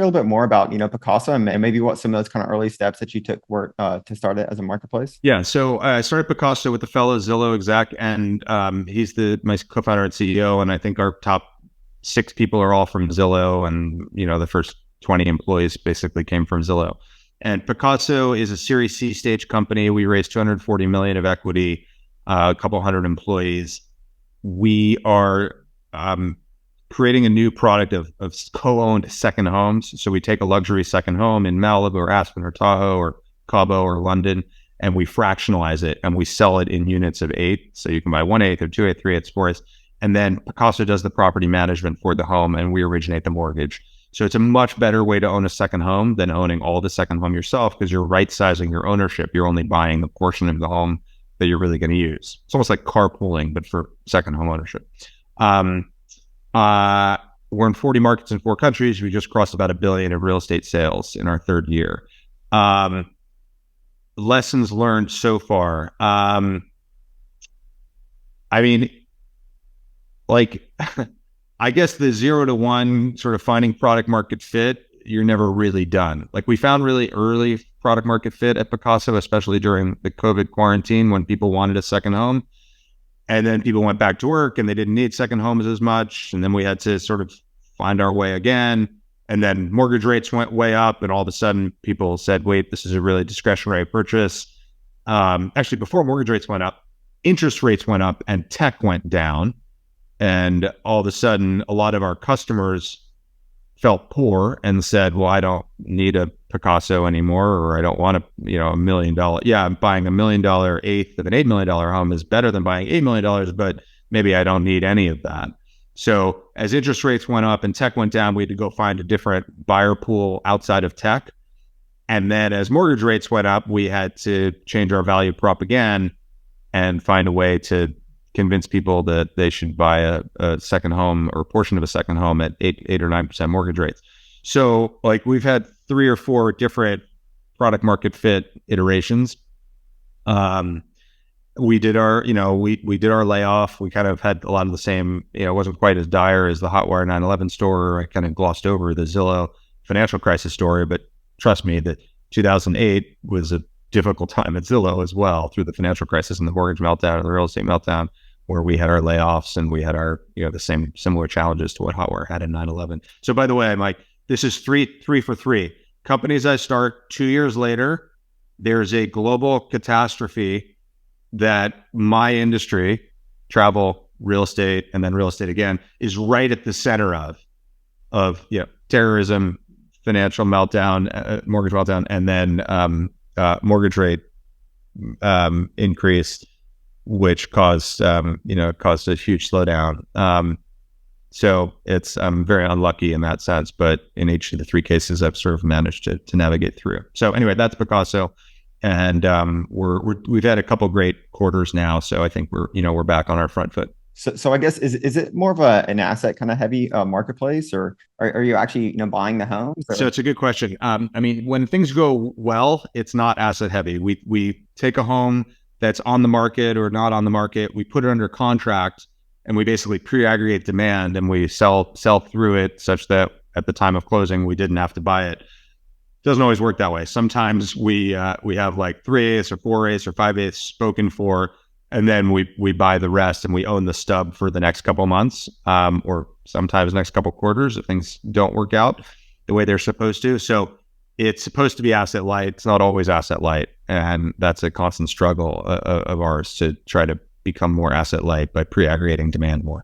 a little bit more about, Pacaso and maybe what some of those kind of early steps that you took were to start it as a marketplace? Yeah, so I started Pacaso with the fellow Zillow exec, and he's my co-founder and CEO. And I think our top 6 people are all from Zillow, and the first 20 employees basically came from Zillow. And Pacaso is a Series C stage company. We raised 240 million of equity, a couple hundred employees. We are creating a new product of co-owned second homes. So we take a luxury second home in Malibu or Aspen or Tahoe or Cabo or London, and we fractionalize it and we sell it in units of 8. So you can buy 1/8 or 2/8, 3/8, 4/8. And then Pacaso does the property management for the home and we originate the mortgage. So it's a much better way to own a second home than owning all the second home yourself, because you're right sizing your ownership. You're only buying the portion of the home that you're really going to use. It's almost like carpooling, but for second home ownership. We're in 40 markets in 4 countries. We just crossed about $1 billion of real estate sales in our 3rd year. Lessons learned so far. I mean, like, I guess the 0 to 1 sort of finding product market fit, you're never really done. Like, we found really early product market fit at Pacaso, especially during the COVID quarantine when people wanted a second home. And then people went back to work and they didn't need second homes as much. And then we had to sort of find our way again. And then mortgage rates went way up. And all of a sudden people said, wait, this is a really discretionary purchase. Actually, before mortgage rates went up, interest rates went up and tech went down. And all of a sudden, a lot of our customers felt poor and said, well, I don't need a Pacaso anymore, or I don't want $1 million. Yeah, I'm buying $1 million eighth of an $8 million home is better than buying $8 million, but maybe I don't need any of that. So as interest rates went up and tech went down, we had to go find a different buyer pool outside of tech. And then as mortgage rates went up, we had to change our value prop again and find a way to convince people that they should buy a second home or a portion of a second home at 8 or 9% mortgage rates. So like, we've had 3 or 4 different product market fit iterations. We did our, we did our layoff. We kind of had a lot of the same, it wasn't quite as dire as the Hotwire 9/11 store. I kind of glossed over the Zillow financial crisis story, but trust me that 2008 was a difficult time at Zillow as well, through the financial crisis and the mortgage meltdown and the real estate meltdown, where we had our layoffs and we had our, the same similar challenges to what Hotwire had in 9/11. So by the way, Mike, this is three for three. Companies I start 2 years later, there's a global catastrophe that my industry, travel, real estate, and then real estate again, is right at the center of terrorism, financial meltdown, mortgage meltdown, and then mortgage rate increase, which caused caused a huge slowdown. So it's very unlucky in that sense, but in each of the 3 cases, I've sort of managed to navigate through. So anyway, that's Pacaso, and we've had a couple great quarters now. So I think we're back on our front foot. So I guess is it more of an asset kind of heavy marketplace, or are you actually buying the homes? Or? So it's a good question. I mean, when things go well, it's not asset heavy. We take a home that's on the market or not on the market, we put it under contract, and we basically pre-aggregate demand and we sell through it such that at the time of closing we didn't have to buy it. Doesn't always work that way. Sometimes we have like 3/8 or 4/8 or 5/8 spoken for, and then we buy the rest and we own the stub for the next couple months, or sometimes next couple quarters if things don't work out the way they're supposed to. So it's supposed to be asset light. It's not always asset light, and that's a constant struggle of ours to try to become more asset light by pre-aggregating demand more.